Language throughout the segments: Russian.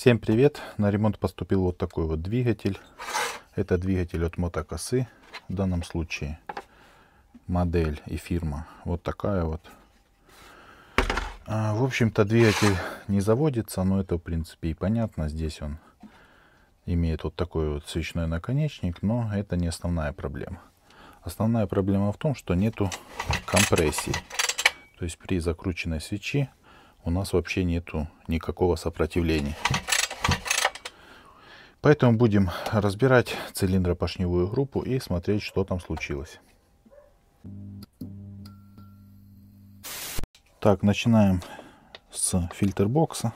Всем привет! На ремонт поступил вот такой вот двигатель. Это двигатель от мотокосы. В данном случае модель и фирма вот такая вот. В общем-то, двигатель не заводится, но это в принципе и понятно. Здесь он имеет вот такой вот свечной наконечник, но это не основная проблема. Основная проблема в том, что нету компрессии. То есть при закрученной свечи у нас вообще нету никакого сопротивления. Поэтому будем разбирать цилиндропоршневую группу и смотреть, что там случилось. Так, начинаем с фильтр-бокса.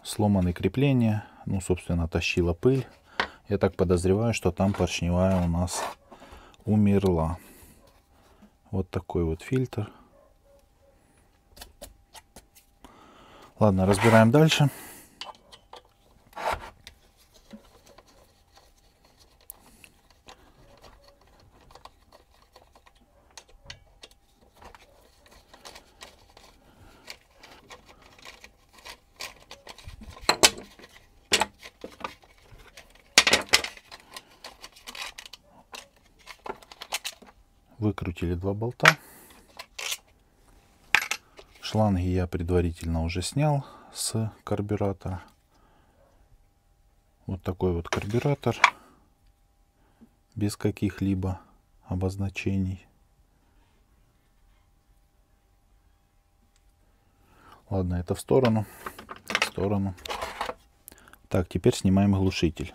Сломаны крепления, ну, собственно, тащила пыль. Я так подозреваю, что там поршневая у нас умерла. Вот такой вот фильтр. Ладно, разбираем дальше. Выкрутили два болта. Шланги я предварительно уже снял с карбюратора. Вот такой вот карбюратор. Без каких-либо обозначений. Ладно, это в сторону. В сторону. Так, теперь снимаем глушитель.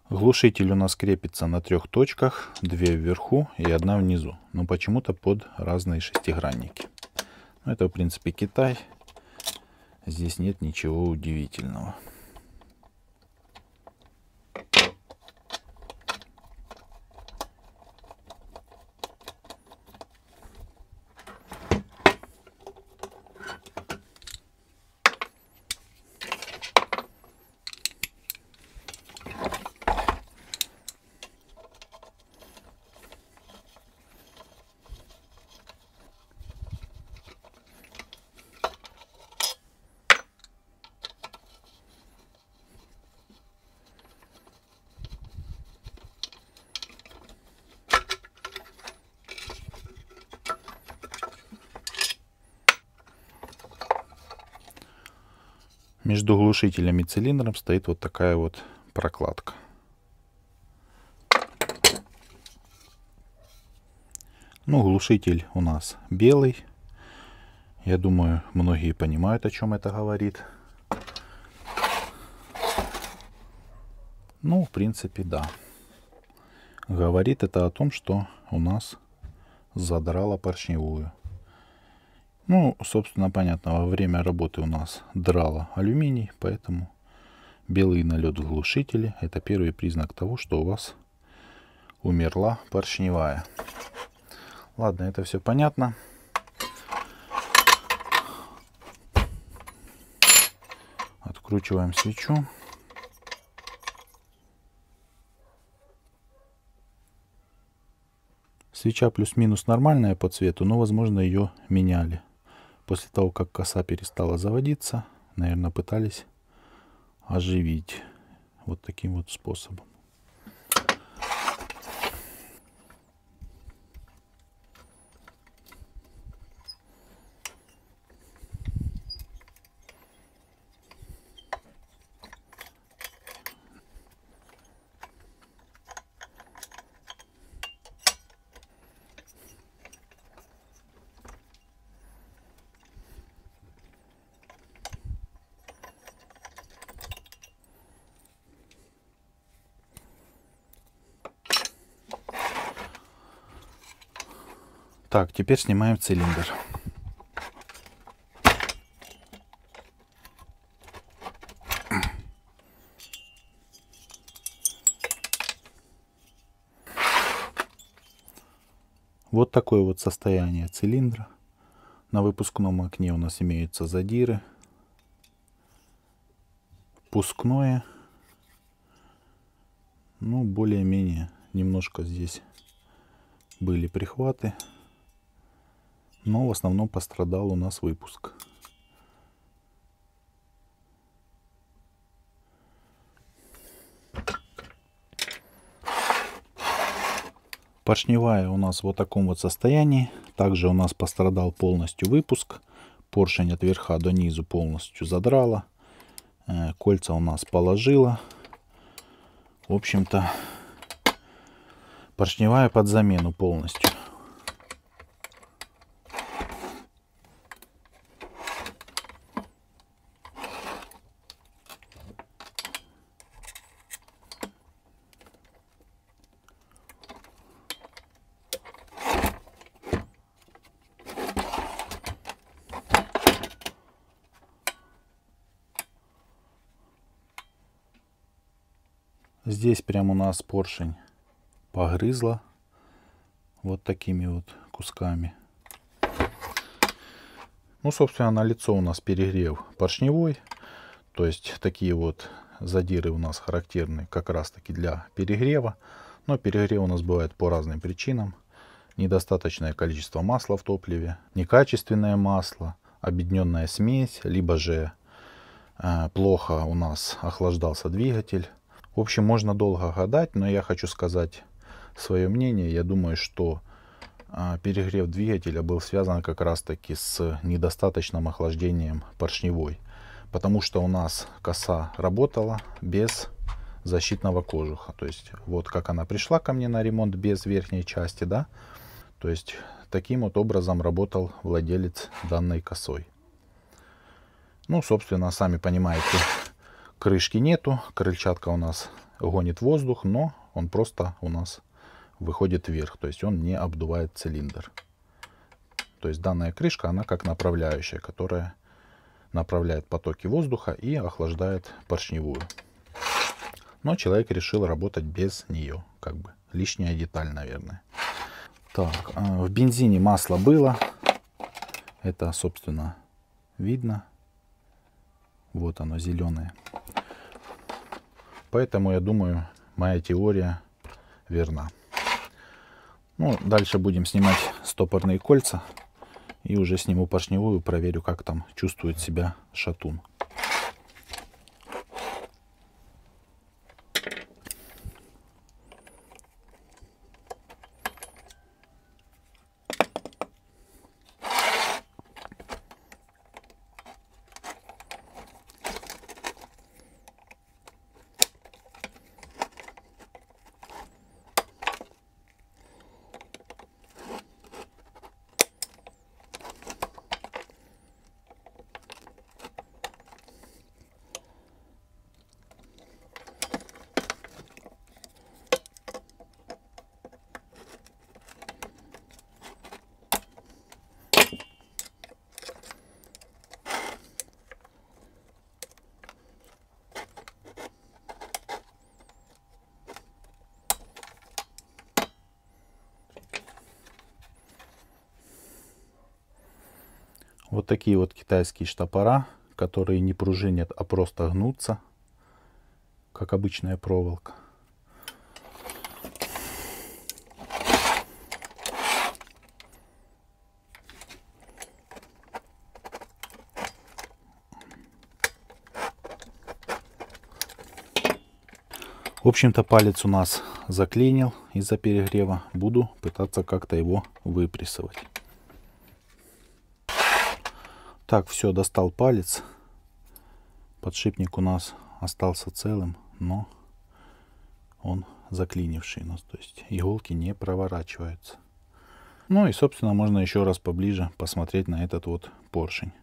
Глушитель у нас крепится на 3 точках, 2 вверху и 1 внизу, но почему-то под разные шестигранники. Это в принципе Китай, здесь нет ничего удивительного. Между глушителем и цилиндром стоит вот такая вот прокладка. Ну, глушитель у нас белый. Я думаю, многие понимают, о чем это говорит. Ну, в принципе, да. Говорит это о том, что у нас задрало поршневую. Ну, собственно, понятно, во время работы у нас драло алюминий, поэтому белый налет в глушителе — это первый признак того, что у вас умерла поршневая. Ладно, это все понятно. Откручиваем свечу. Свеча плюс-минус нормальная по цвету, но, возможно, ее меняли. После того, как коса перестала заводиться, наверное, пытались оживить вот таким вот способом. Так, теперь снимаем цилиндр. Вот такое вот состояние цилиндра. На выпускном окне у нас имеются задиры. Впускное. Ну, более-менее немножко здесь были прихваты. Но в основном пострадал у нас выпуск. Поршневая у нас в вот таком вот состоянии. Также у нас пострадал полностью выпуск. Поршень от верха до низу полностью задрала. Кольца у нас положила. В общем-то, поршневая под замену полностью. Здесь прям у нас поршень погрызла вот такими вот кусками. Ну, собственно, на лицо у нас перегрев поршневой. То есть такие вот задиры у нас характерны как раз таки для перегрева. Но перегрев у нас бывает по разным причинам. Недостаточное количество масла в топливе, некачественное масло, обедненная смесь, либо же плохо у нас охлаждался двигатель. В общем, можно долго гадать, но я хочу сказать свое мнение. Я думаю, что перегрев двигателя был связан как раз таки с недостаточным охлаждением поршневой. Потому что у нас коса работала без защитного кожуха. То есть вот как она пришла ко мне на ремонт без верхней части, да. То есть таким вот образом работал владелец данной косой. Ну, собственно, сами понимаете, крышки нету, крыльчатка у нас гонит воздух, но он просто у нас выходит вверх, то есть он не обдувает цилиндр. То есть данная крышка, она как направляющая, которая направляет потоки воздуха и охлаждает поршневую. Но человек решил работать без нее, как бы лишняя деталь, наверное. Так, в бензине масло было, это, собственно, видно. Вот оно, зеленое. Поэтому, я думаю, моя теория верна. Ну, дальше будем снимать стопорные кольца. И уже сниму поршневую, проверю, как там чувствует себя шатун. Вот такие вот китайские штопора, которые не пружинят, а просто гнутся, как обычная проволока. В общем-то, палец у нас заклинил из-за перегрева. Буду пытаться как-то его выпрессовать. Так, все, достал палец. Подшипник у нас остался целым, но он заклинивший у нас. То есть иголки не проворачиваются. Ну и, собственно, можно еще раз поближе посмотреть на этот вот поршень.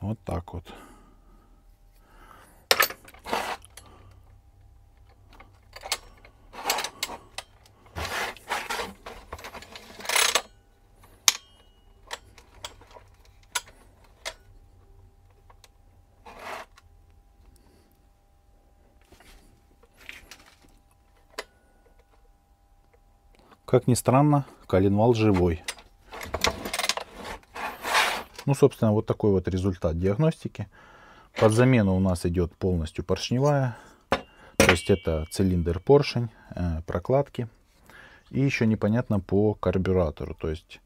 Вот так вот. Как ни странно, коленвал живой. Ну, собственно, вот такой вот результат диагностики. Под замену у нас идет полностью поршневая. То есть это цилиндр, поршень, прокладки. И еще непонятно по карбюратору. То есть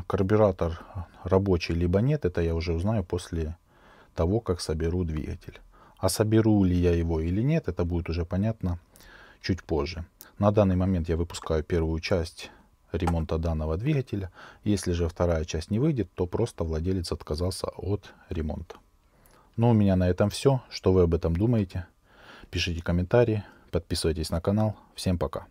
карбюратор рабочий либо нет. Это я уже узнаю после того, как соберу двигатель. А соберу ли я его или нет, это будет уже понятно чуть позже. На данный момент я выпускаю первую часть ремонта данного двигателя. Если же вторая часть не выйдет, то просто владелец отказался от ремонта. Ну, у меня на этом все. Что вы об этом думаете? Пишите комментарии, подписывайтесь на канал. Всем пока.